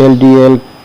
LDL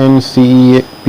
NCEP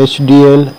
HDL,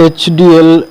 HDL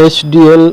HDL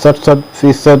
67%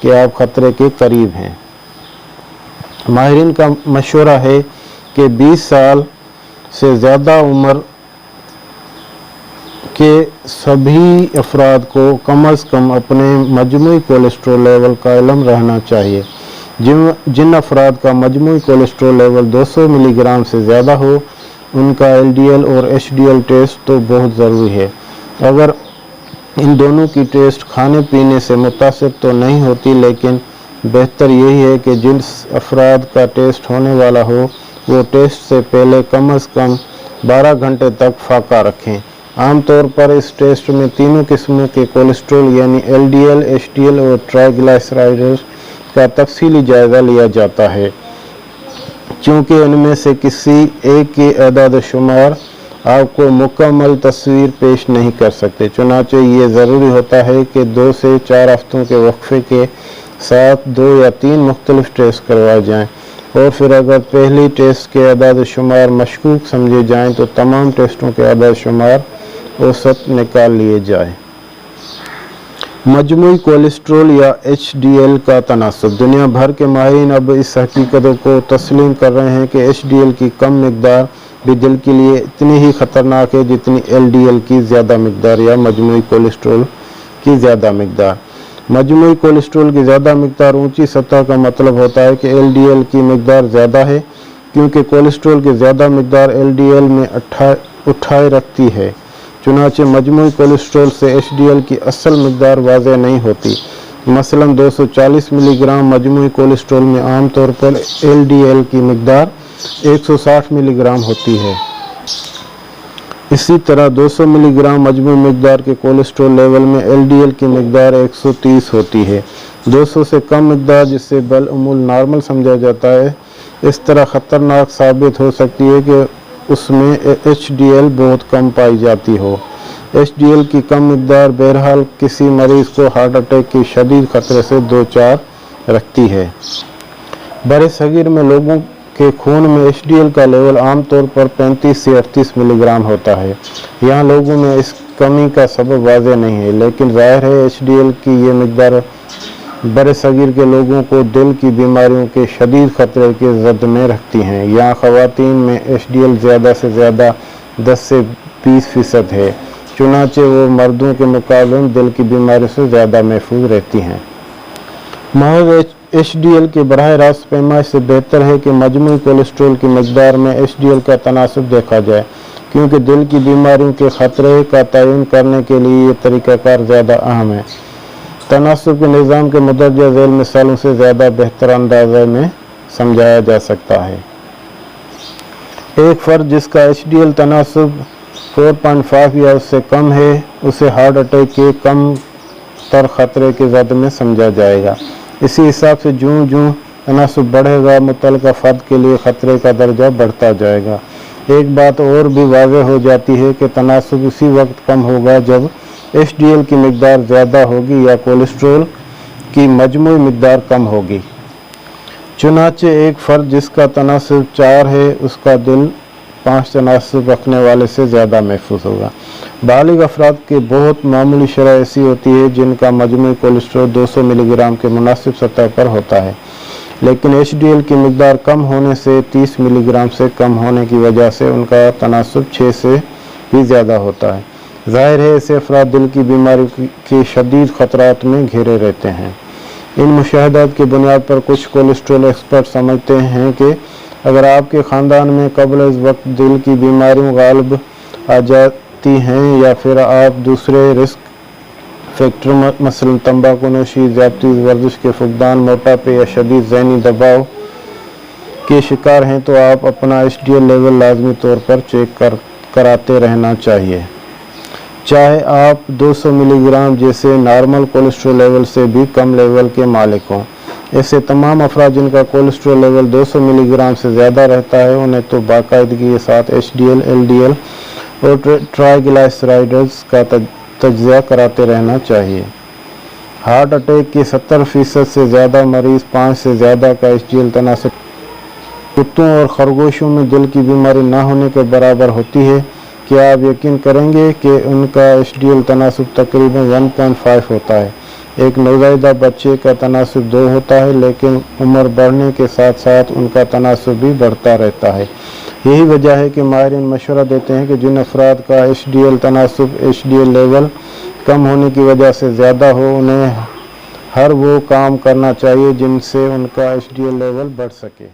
کہ آپ خطرے کے قریب ہیں۔ ماہرین کا مشورہ ہے کہ 20 سال سے زیادہ عمر کے سبھی افراد کو کم از کم اپنے مجموعی کولیسٹرول لیول کا علم رہنا چاہیے۔ جن افراد کا مجموعی کولیسٹرول لیول 200 ملی گرام سے زیادہ ہو، ان کا LDL اور HDL ٹیسٹ تو بہت ضروری ہے۔ اگر ان دونوں کی ٹیسٹ کھانے پینے سے متاثر تو نہیں ہوتی، لیکن بہتر یہی ہے کہ جن افراد کا ٹیسٹ ہونے والا ہو وہ ٹیسٹ سے پہلے کم از کم 12 گھنٹے تک فاقہ رکھیں۔ عام طور پر اس ٹیسٹ میں تینوں قسموں کے کولیسٹرول یعنی LDL، HDL اور ٹرائیگلائسرائڈز کا تفصیلی جائزہ لیا جاتا ہے، چونکہ ان میں سے کسی ایک کی اعداد و شمار آپ کو مکمل تصویر پیش نہیں کر سکتے۔ چنانچہ یہ ضروری ہوتا ہے کہ 2 سے 4 ہفتوں کے وقفے کے ساتھ 2 یا 3 مختلف ٹیسٹ کروائے جائیں، اور پھر اگر پہلی ٹیسٹ کے اعداد و شمار مشکوک سمجھے جائیں تو تمام ٹیسٹوں کے اعداد و شمار اوسط نکال لیے جائیں۔ مجموعی کولیسٹرول یا HDL کا تناسب۔ دنیا بھر کے ماہرین اب اس حقیقت کو تسلیم کر رہے ہیں کہ HDL کی کم مقدار بھی دل کے لیے اتنی ہی خطرناک ہے جتنی LDL کی زیادہ مقدار یا مجموعی کولیسٹرول کی زیادہ مقدار۔ مجموعی کولیسٹرول کی زیادہ مقدار اونچی سطح کا مطلب ہوتا ہے کہ LDL کی مقدار زیادہ ہے، کیونکہ کولیسٹرول کی زیادہ مقدار LDL میں اٹھائے رکھتی ہے۔ چنانچہ مجموعی کولیسٹرول سے HDL کی اصل مقدار واضح نہیں ہوتی۔ مثلاً 240 ملی گرام مجموعی کولیسٹرول میں عام طور پر LDL کی مقدار 160 ملی گرام ہوتی ہے۔ اسی طرح 200 ملی گرام مجموعی مقدار کے کولیسٹرول لیول میں LDL کی مقدار 130 ہوتی ہے۔ 200 سے کم مقدار، جسے بالعموم نارمل سمجھا جاتا ہے، اس طرح خطرناک ثابت ہو سکتی ہے کہ اس میں HDL بہت کم پائی جاتی ہو۔ HDL کی کم مقدار بہرحال کسی مریض کو ہارٹ اٹیک کی شدید خطرے سے دوچار رکھتی ہے۔ برصغیر میں لوگوں کے خون میں HDL کا لیول عام طور پر 35 سے 38 ملی گرام ہوتا ہے۔ یہاں لوگوں میں اس کمی کا سبب واضح نہیں ہے، لیکن ظاہر ہے HDL کی یہ مقدار برصغیر کے لوگوں کو دل کی بیماریوں کے شدید خطرے کے زد میں رکھتی ہیں۔ یہاں خواتین میں HDL زیادہ سے زیادہ 10 سے 20% ہے، چنانچہ وہ مردوں کے مقابلے میں دل کی بیماریوں سے زیادہ محفوظ رہتی ہیں۔ محض HDL کے براہ راست پیمائش سے بہتر ہے کہ مجموعی کولیسٹرول کی مقدار میں HDL کا تناسب دیکھا جائے، کیونکہ دل کی بیماریوں کے خطرے کا تعین کرنے کے لیے یہ طریقہ کار زیادہ اہم ہے۔ تناسب کے نظام کے مندرجہ ذیل مثالوں سے زیادہ بہتر اندازے میں سمجھایا جا سکتا ہے۔ ایک فرد جس کا HDL تناسب 4.5 یا اس سے کم ہے، اسے ہارٹ اٹیک کے کم تر خطرے کے زد میں سمجھا جائے گا۔ اسی حساب سے جوں تناسب بڑھے گا، متعلقہ فرد کے لیے خطرے کا درجہ بڑھتا جائے گا۔ ایک بات اور بھی واضح ہو جاتی ہے کہ تناسب اسی وقت کم ہوگا جب HDL کی مقدار زیادہ ہوگی یا کولیسٹرول کی مجموعی مقدار کم ہوگی۔ چنانچہ ایک فرد جس کا تناسب 4 ہے، اس کا دل 5 تناسب رکھنے والے سے زیادہ محفوظ ہوگا۔ بالغ افراد کی بہت معمولی شرح ایسی ہوتی ہے جن کا مجموعی کولیسٹرول 200 ملی گرام کے مناسب سطح پر ہوتا ہے، لیکن HDL کی مقدار کم ہونے سے 30 ملی گرام سے کم ہونے کی وجہ سے ان کا تناسب 6 سے بھی زیادہ ہوتا ہے۔ ظاہر ہے ایسے افراد دل کی بیماری کے شدید خطرات میں گھرے رہتے ہیں۔ ان مشاہدات کی بنیاد پر کچھ کولیسٹرول ایکسپرٹ سمجھتے ہیں کہ اگر آپ کے خاندان میں قبل از وقت دل کی بیماریاں غالب آ جاتی ہیں، یا پھر آپ دوسرے رسک فیکٹر مثلا تمباکو نوشی، زیادتی ورزش کے فقدان، موٹاپے یا شدید ذہنی دباؤ کے شکار ہیں، تو آپ اپنا HDL لیول لازمی طور پر چیک کراتے رہنا چاہیے، چاہے آپ 200 ملی گرام جیسے نارمل کولیسٹرول لیول سے بھی کم لیول کے مالک ہوں۔ ایسے تمام افراد جن کا کولیسٹرول لیول 200 ملی گرام سے زیادہ رہتا ہے، انہیں تو باقاعدگی کے ساتھ HDL، LDL اور ٹرائیگلائسرائڈز کا تجزیہ کراتے رہنا چاہیے۔ ہارٹ اٹیک کے 70% سے زیادہ مریض 5 سے زیادہ کا HDL تناسب کتوں اور خرگوشوں میں دل کی بیماری نہ ہونے کے برابر ہوتی ہے۔ کیا آپ یقین کریں گے کہ ان کا HDL تناسب تقریباً 1.5 ہوتا ہے؟ ایک نوزائیدہ بچے کا تناسب 2 ہوتا ہے، لیکن عمر بڑھنے کے ساتھ ساتھ ان کا تناسب بھی بڑھتا رہتا ہے۔ یہی وجہ ہے کہ ماہرین مشورہ دیتے ہیں کہ جن افراد کا HDL تناسب HDL لیول کم ہونے کی وجہ سے زیادہ ہو، انہیں ہر وہ کام کرنا چاہیے جن سے ان کا HDL لیول بڑھ سکے۔